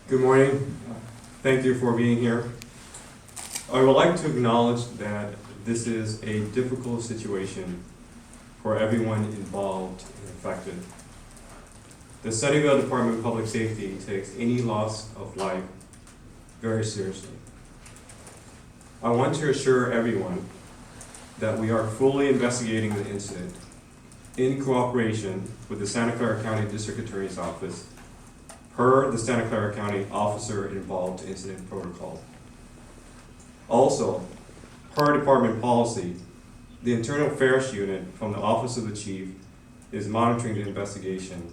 Good morning. Thank you for being here. I would like to acknowledge that this is a difficult situation for everyone involved and affected. The Sunnyvale Department of Public Safety takes any loss of life very seriously. I want to assure everyone that we are fully investigating the incident in cooperation with the Santa Clara County District Attorney's Office per the Santa Clara County Officer Involved Incident Protocol. Also, per department policy, the Internal Affairs Unit from the Office of the Chief is monitoring the investigation,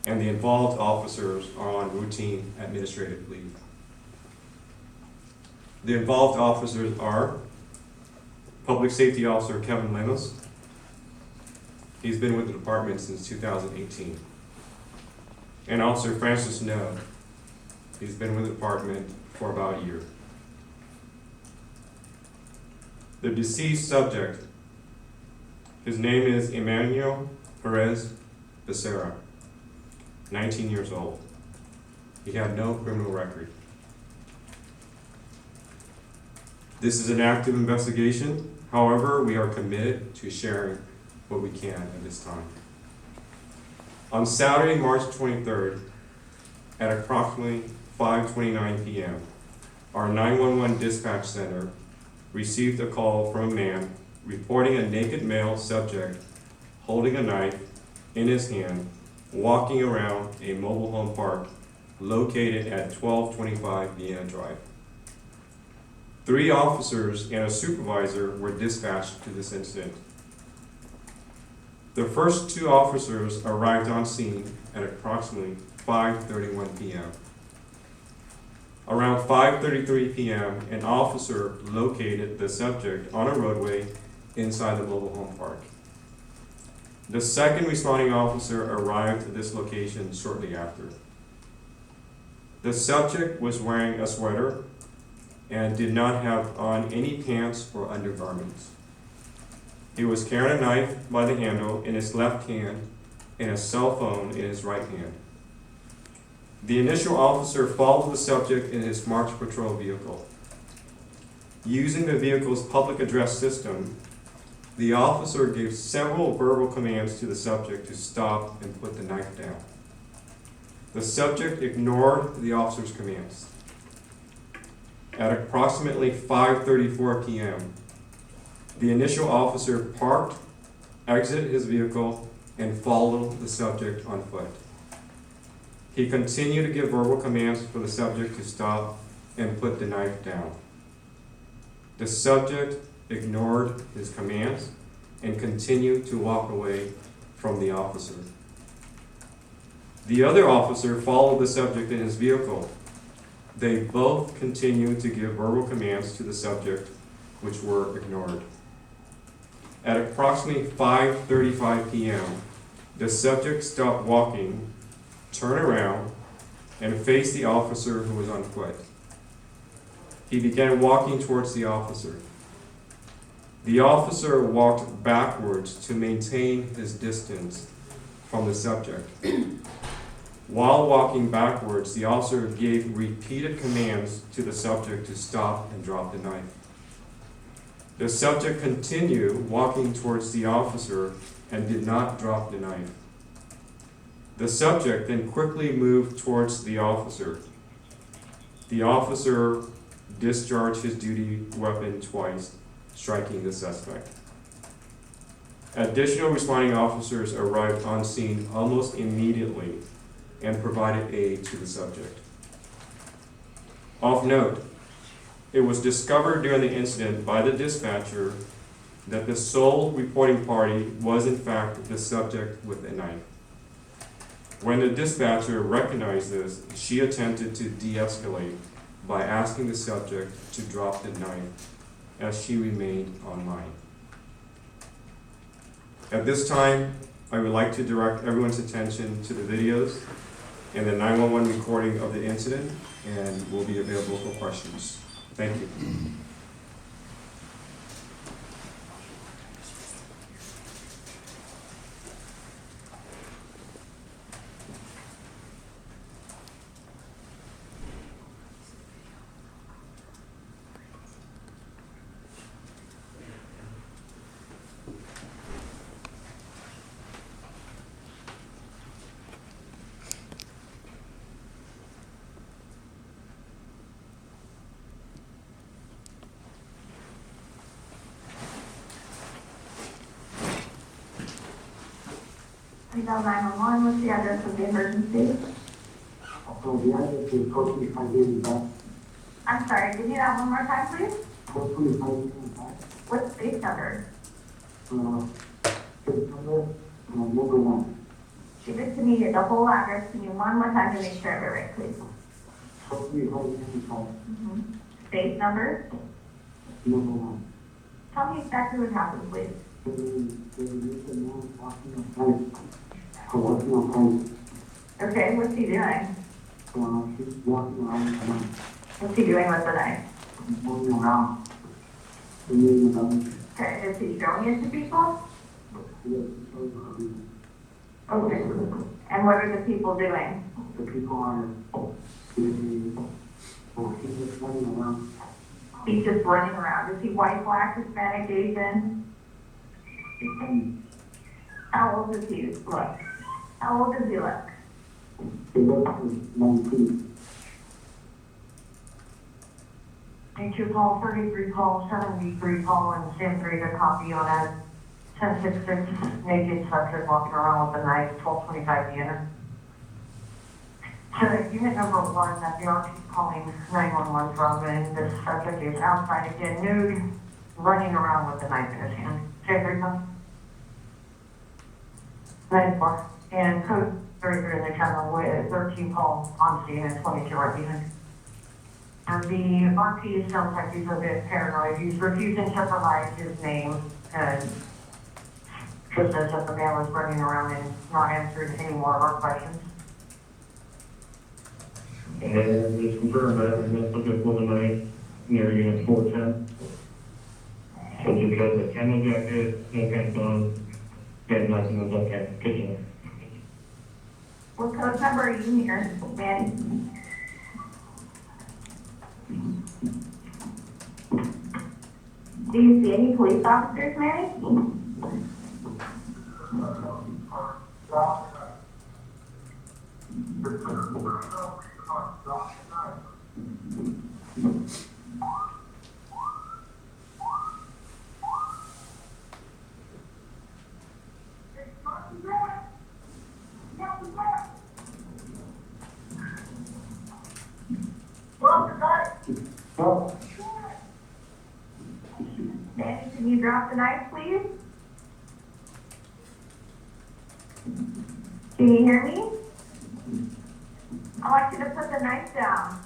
and the involved officers are on routine administrative leave. The involved officers are Public Safety Officer Kevin Lemos. He's been with the department since 2018. And Officer Francis No. He's been with the department for about a year. The deceased subject, his name is Emmanuel Perez Becerra, 19 years old. He had no criminal record. This is an active investigation. However, we are committed to sharing what we can at this time. On Saturday, March 23rd, at approximately 5:29 p.m., our 911 dispatch center received a call from a man reporting a naked male subject holding a knife in his hand, walking around a mobile home park located at 1225 Vienna Drive. 3 officers and a supervisor were dispatched to this incident. The first 2 officers arrived on scene at approximately 5:31 p.m. Around 5:33 p.m., an officer located the subject on a roadway inside the mobile home park. The second responding officer arrived at this location shortly after. The subject was wearing a sweater and did not have on any pants or undergarments. He was carrying a knife by the handle in his left hand and a cell phone in his right hand. The initial officer followed the subject in his March Patrol vehicle. Using the vehicle's public address system, the officer gave several verbal commands to the subject to stop and put the knife down. The subject ignored the officer's commands. At approximately 5:34 p.m., the initial officer parked, exited his vehicle, and followed the subject on foot. He continued to give verbal commands for the subject to stop and put the knife down. The subject ignored his commands and continued to walk away from the officer. The other officer followed the subject in his vehicle. They both continued to give verbal commands to the subject, which were ignored. At approximately 5:35 p.m., the subject stopped walking, turned around, and faced the officer who was on foot. He began walking towards the officer. The officer walked backwards to maintain his distance from the subject. While walking backwards, the officer gave repeated commands to the subject to stop and drop the knife. The subject continued walking towards the officer and did not drop the knife. The subject then quickly moved towards the officer. The officer discharged his duty weapon twice, striking the suspect. Additional responding officers arrived on scene almost immediately and provided aid to the subject. Of note, it was discovered during the incident by the dispatcher that the sole reporting party was in fact the subject with a knife. When the dispatcher recognized this, she attempted to de-escalate by asking the subject to drop the knife as she remained online. At this time, I would like to direct everyone's attention to the videos and the 911 recording of the incident, and will be available for questions. Thank you. We dial 911, what's the address of the emergency? So the address is 425 I'm sorry, give me that one more time, please? 425 What's the number? Case number, number 1. Give it to me, the whole address, to me one more time to make sure I have it right, please. 425 Space number? number 1. Tell me exactly what happened, please. There's a man walking on fence. Walking on fence. Okay, what's he doing? He's walking around the night. What's he doing with the knife? Walking around. He Okay, is he showing it to people? Okay. And what are the people doing? The people are, he's just running around. He's just running around. Is he white, black, Hispanic, Asian? How old does he look? How old does he look? He looks 19. Thank you, call 33, call 73, call and San Diego copy on a 1066 naked subject walking around with a knife, 1225 Vienna. So unit number 1 that the RP is calling 911 from, and this subject is outside again, nude, running around with a knife in his hand. San Diego. 94. And code 33 in the channel with 13 call on scene and 22 right behind. And the RP sounds like he's a bit paranoid. He's refusing to provide his name and just says that the man was running around and not answering any more of our questions. And just confirm that there's no subject with a knife near unit 410. Subject has a camo jacket, no pants on, and knife in the left kitchen. What code number are you near, Manny? Do you see any police officers, Manny? Oh, Manny, can you drop the knife, please? Can you hear me? I'd like you to put the knife down.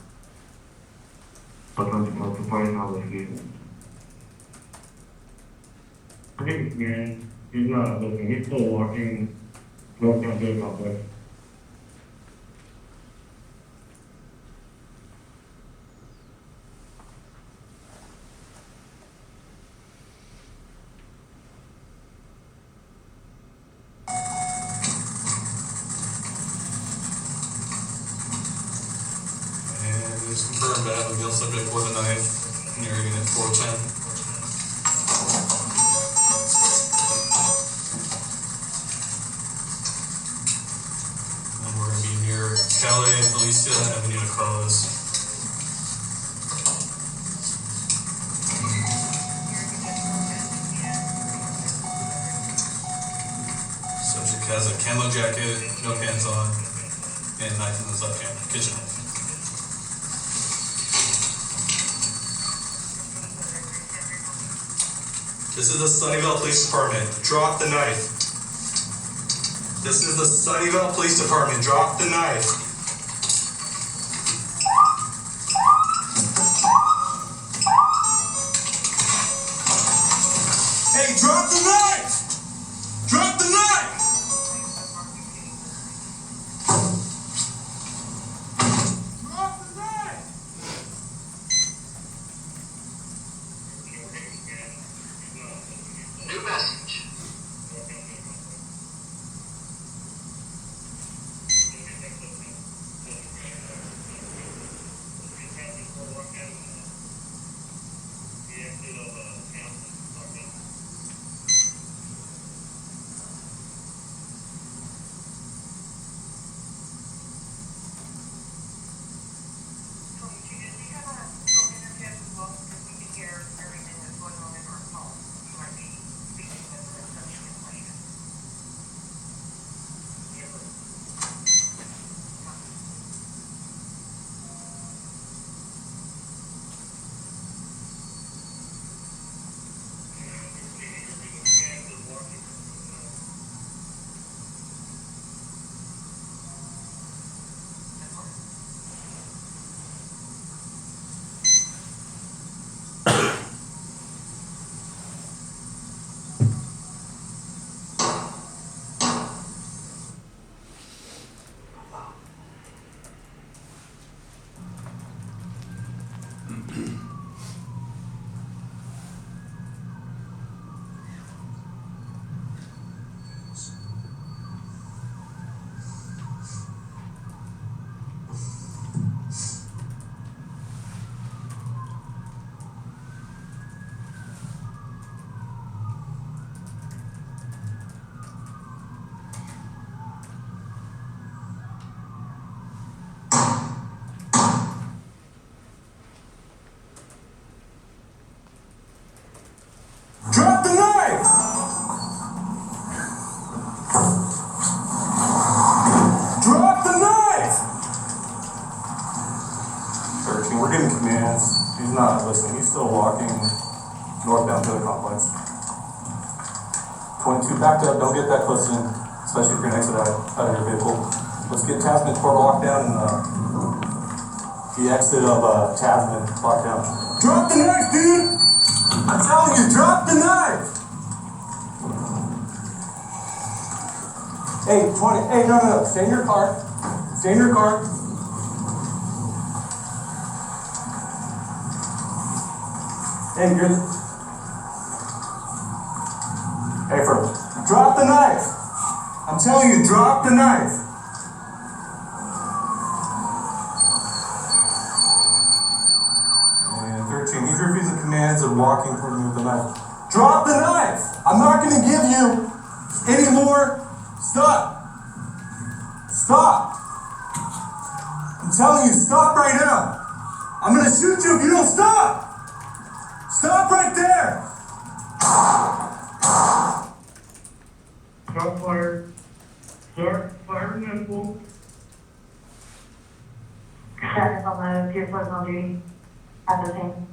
I think, man, he's not looking, he's still walking north down to the complex. And it's confirmed to have a male subject with a knife near unit 410. And we're going to be near Calais and Felicia Avenue to Carlos. Subject has a camo jacket, no pants on, and knife in his left hand, kitchen knife. This is the Sunnyvale Police Department. Drop the knife. This is the Sunnyvale Police Department. Drop the knife. Hey, drop the knife! Drop the knife! Drop the knife! New message. back up, don't get that close in, especially if you're next to that out of your vehicle. Let's get Tasman toward lockdown and, the exit of, Tasman lockdown. Drop the knife, dude! I'm telling you, drop the knife! Hey, no, stay in your car. Stay in your car. Hey, Hey, drop the knife! I'm telling you, drop the knife! And 13, he's refusing commands and walking toward me with the knife. Drop the knife! I'm not gonna give you any more. Stop! Stop! I'm telling you, stop right now! I'm gonna shoot you if you don't stop! Stop right there! Shot fired. Start firing at full. Status on the vehicle on duty at the scene.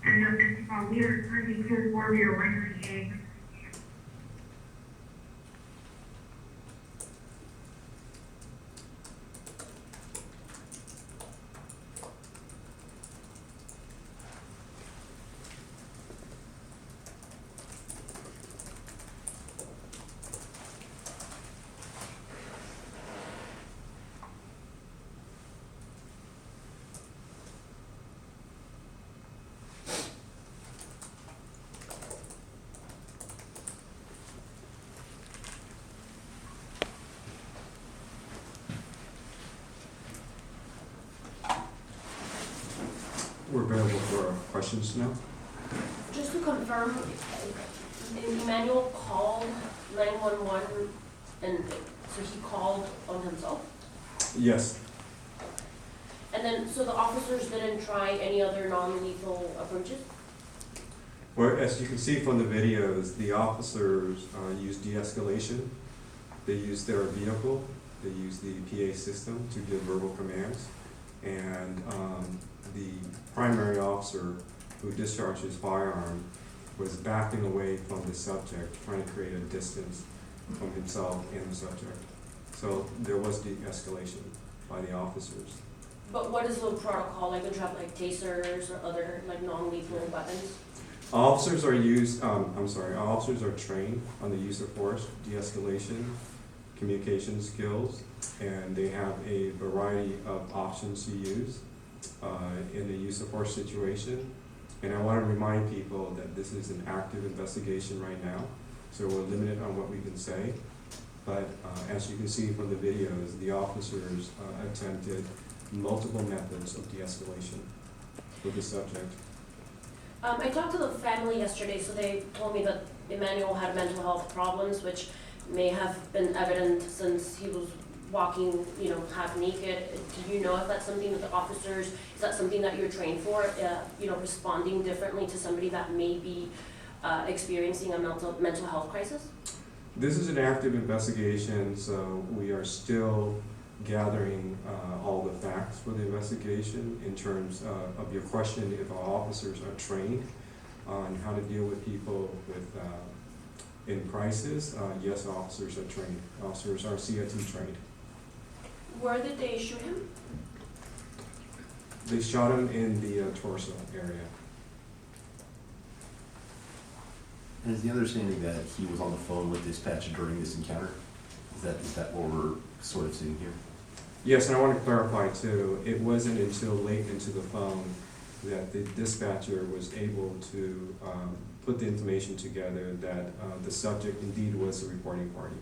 And we are currently cleared for your rendering aid. We're available for questions now. Just to confirm, Emmanuel called 911 and so he called on himself? Yes. And then, so the officers didn't try any other non-lethal approaches? Well, as you can see from the videos, the officers used de-escalation. They used their vehicle. They used the PA system to give verbal commands. And the primary officer who discharged his firearm was backing away from the subject, trying to create a distance from himself and the subject. So there was de-escalation by the officers. But what is the protocol? Like, would you have like tasers or other like non-lethal weapons? Officers are trained on the use of force, de-escalation, communication skills, and they have a variety of options to use in the use of force situation. And I want to remind people that this is an active investigation right now, so we're limited on what we can say. But as you can see from the videos, the officers attempted multiple methods of de-escalation with the subject. I talked to the family yesterday, so they told me that Emmanuel had mental health problems, which may have been evident since he was walking, half naked. Do you know if that's something that the officers, is that something that you're trained for, responding differently to somebody that may be experiencing a mental health crisis? This is an active investigation, so we are still gathering all the facts for the investigation. In terms of your question, if our officers are trained on how to deal with people with in crisis, yes, officers are trained. Officers are CIT trained. Where did they shoot him? They shot him in the torso area. And is the understanding that he was on the phone with dispatch during this encounter? Is that what we're sort of seeing here? Yes, and I want to clarify too, it wasn't until late into the phone that the dispatcher was able to put the information together that the subject indeed was the reporting party.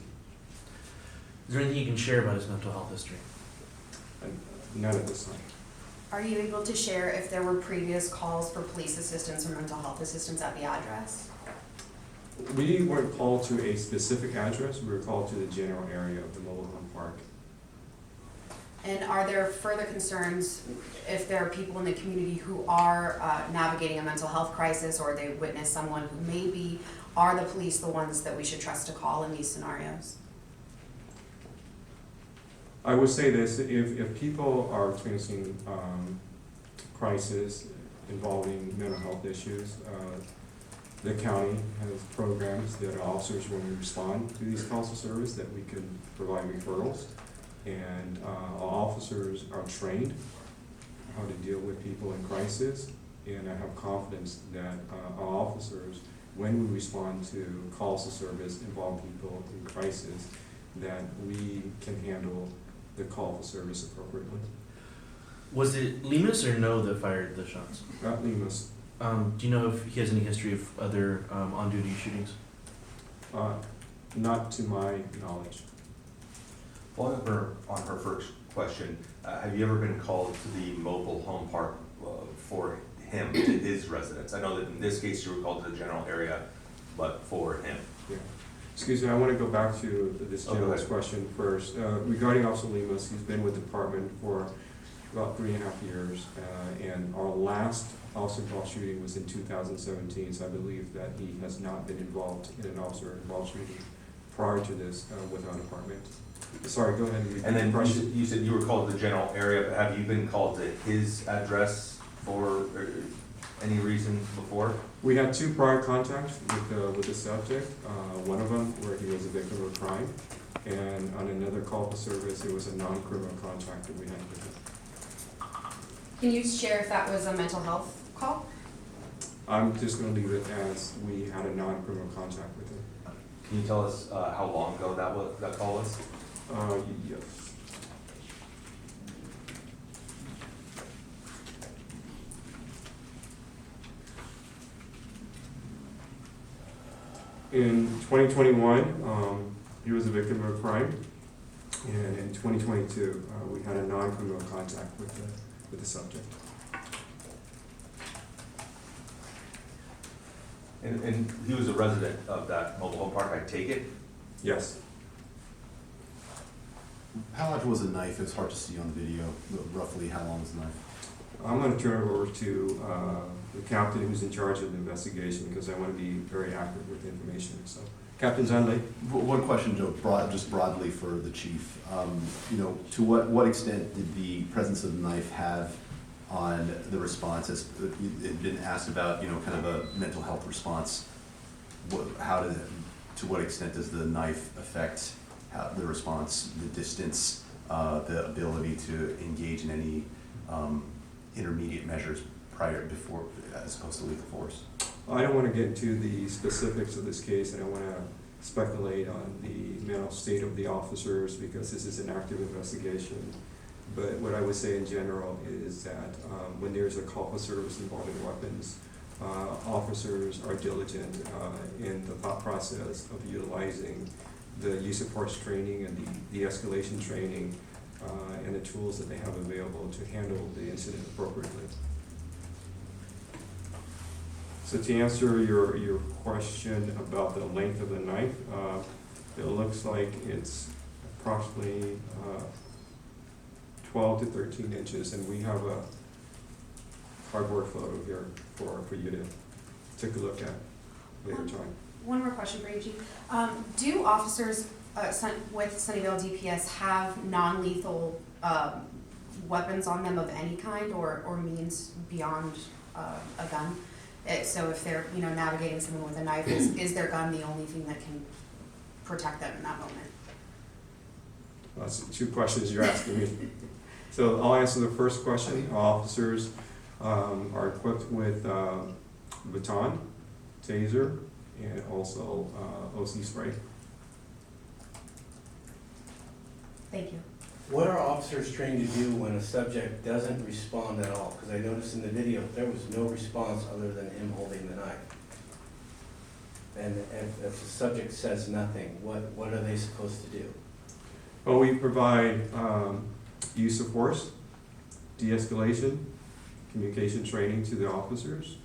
Is there anything you can share about his mental health history? None at this time. Are you able to share if there were previous calls for police assistance or mental health assistance at the address? We weren't called to a specific address, we were called to the general area of the mobile home park. And are there further concerns if there are people in the community who are navigating a mental health crisis, or they witness someone who maybe are the police the ones that we should trust to call in these scenarios? I would say this, if people are experiencing crisis involving mental health issues, The county has programs that officers, when we respond to these calls of service, that we can provide referrals. And our officers are trained how to deal with people in crisis. And I have confidence that our officers, when we respond to calls of service involving people in crisis, that we can handle the call for service appropriately. Was it Lemus or No that fired the shots? Lemus, Do you know if he has any history of other on-duty shootings? not to my knowledge. Following up on her first question, have you ever been called to the mobile home park for him, to his residence? I know that in this case you were called to the general area, but for him. Yeah. Excuse me, I want to go back to this Oh, go gentleman's ahead. question first. Regarding Officer Lemus, he's been with the department for about 3.5 years. And our last officer-involved shooting was in 2017, so I believe that he has not been involved in an officer-involved shooting prior to this with our department. Sorry, go ahead and repeat And the then question. you said you were called to the general area, but have you been called to his address for any reason before? We had 2 prior contacts with the subject. One of them where he was a victim of crime, and on another call for service, it was a non-criminal contact that we had with him. Can you share if that was a mental health call? I'm just gonna leave it as we had a non-criminal contact with him. Can you tell us how long ago that call was? Yes. In 2021, he was a victim of a crime, and in 2022, we had a non-criminal contact with the subject. And he was a resident of that mobile home park, I take it? Yes. How large was the knife? It's hard to see on the video. Roughly, how long was the knife? I'm gonna turn it over to the captain who's in charge of the investigation, because I wanna be very accurate with the information, so. Captain Zunley? One question, Joe, just broadly for the chief. To what extent did the presence of the knife have on the response? As it had been asked about, kind of a mental health response. To what extent does the knife affect the response, the distance, the ability to engage in any intermediate measures before, as opposed to lethal force? I don't want to get into the specifics of this case. I don't want to speculate on the mental state of the officers, because this is an active investigation. But what I would say in general is that when there's a call for service involving weapons, officers are diligent in the thought process of utilizing the use of force training and the de-escalation training and the tools that they have available to handle the incident appropriately. So to answer your question about the length of the knife, it looks like it's approximately 12 to 13 inches, and we have a cardboard photo here for you to take a look at later time. One more question for you, Chief. Do officers with Sunnyvale DPS have non-lethal weapons on them of any kind or means beyond a gun? So if they're navigating someone with a knife, is their gun the only thing that can protect them in that moment? That's 2 questions you're asking me. So I'll answer the first question. Officers are equipped with baton, taser, and also OC spray. Thank you. What are officers trained to do when a subject doesn't respond at all? Because I noticed in the video, there was no response other than him holding the knife. And if the subject says nothing, what are they supposed to do? Well, we provide use of force, de-escalation, communication training to the officers,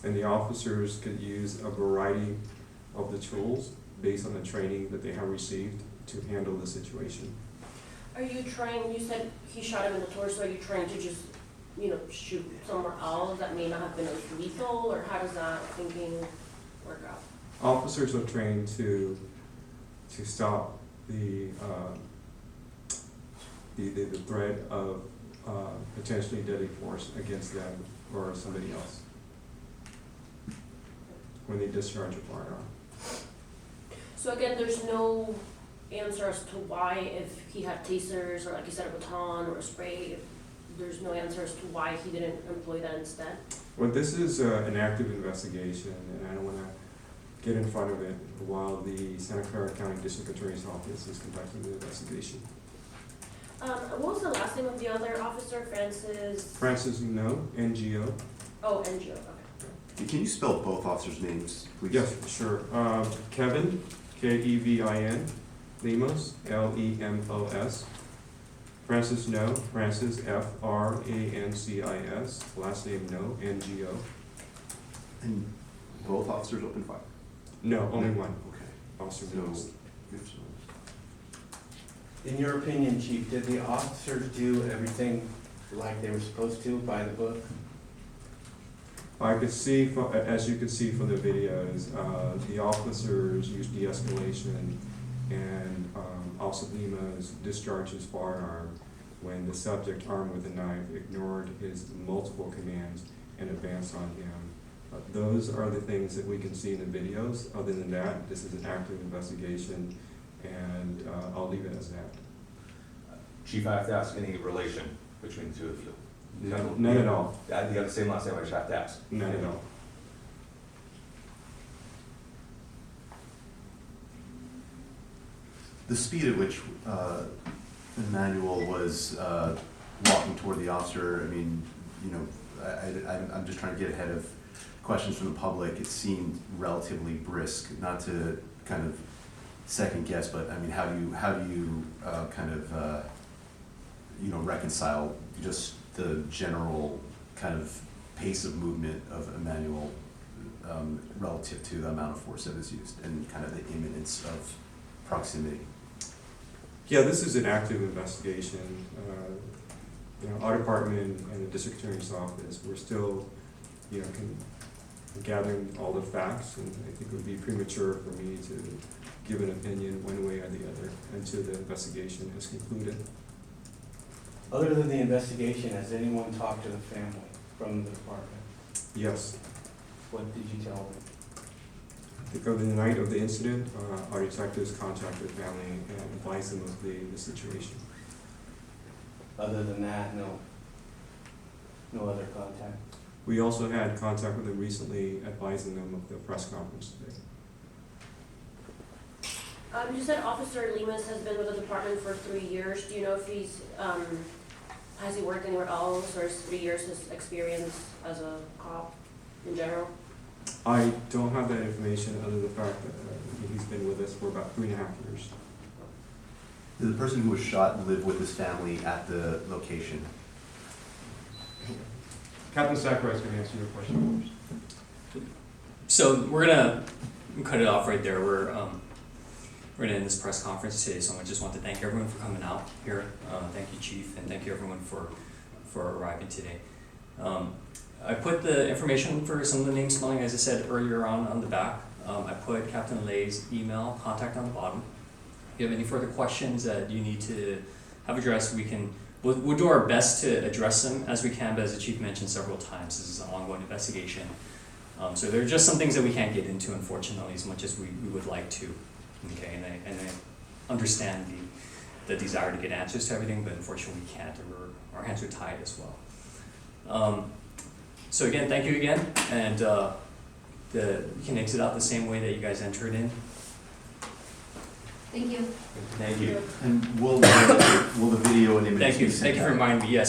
and the officers could use a variety of the tools based on the training that they have received to handle the situation. Are you trying, you said he shot him in the torso, are you trying to just, shoot somewhere else that may not have been as lethal, or how does that thinking work out? Officers are trained to stop the threat of potentially deadly force against them or somebody else. when they discharge a firearm. So again, there's no answer as to why, if he had tasers or like you said, a baton or a spray, there's no answer as to why he didn't employ that instead? Well, this is an active investigation, and I don't want to get in front of it while the Santa Clara County District Attorney's Office is conducting the investigation. What was the last name of the other officer, Francis? Francis No, NGO. Oh, NGO, okay. Can you spell both officers' names, please? Yes, sure. Kevin, Kevin, Lemos, Lemos. Francis No, Francis Francis, last name No, NGO. And both officers opened fire? No, only one. Okay. Officer So, Lemos. In your opinion, Chief, did the officers do everything like they were supposed to by the book? I could see, as you can see from the videos, the officers used de-escalation, and Officer Lemos discharged his firearm when the subject, armed with a knife, ignored his multiple commands and advanced on him. Those are the things that we can see in the videos. Other than that, this is an active investigation, and I'll leave it as that. Chief, I have to ask, any relation between the two of you? None at all. You have the same last name, I just have to ask. None at all. The speed at which Emmanuel was walking toward the officer, I mean, you know, I'm just trying to get ahead of questions from the public. It seemed relatively brisk, not to kind of second guess, but I mean, how do you kind of you know, reconcile just the general kind of pace of movement of Emmanuel relative to the amount of force that was used and kind of the imminence of proximity? Yeah, this is an active investigation. You know, our department and the district attorney's office, we're still, you know, gathering all the facts, and I think it would be premature for me to give an opinion one way or the other until the investigation has concluded. Other than the investigation, has anyone talked to the family from the department? Yes. What did you tell them? I think on the night of the incident, our detectives contacted the family and advised them of the situation. Other than that, no other contact? We also had contact with them recently, advising them of the press conference today. You said Officer Lemus has been with the department for 3 years. Do you know if he's, has he worked anywhere else, or is 3 years his experience as a cop in general? I don't have that information, other than the fact that he's been with us for about 3.5 years. Did the person who was shot live with his family at the location? Captain Sakurai is going to answer your question first. So we're gonna cut it off right there. We're gonna end this press conference today, so I just want to thank everyone for coming out here. Thank you, Chief, and thank you everyone for arriving today. I put the information for some of the name spelling, as I said earlier on the back. I put Captain Lay's email contact on the bottom. If you have any further questions that you need to have addressed, we'll do our best to address them as we can, but as the Chief mentioned several times, this is an ongoing investigation. So there are just some things that we can't get into, unfortunately, as much as we would like to. Okay, and I understand the desire to get answers to everything, but unfortunately we can't, or our hands are tied as well. So again, thank you again, and you can exit out the same way that you guys entered in. Thank you. Thank you. And will the video and images Thank you. be sent Thank you for out? reminding me. Yes.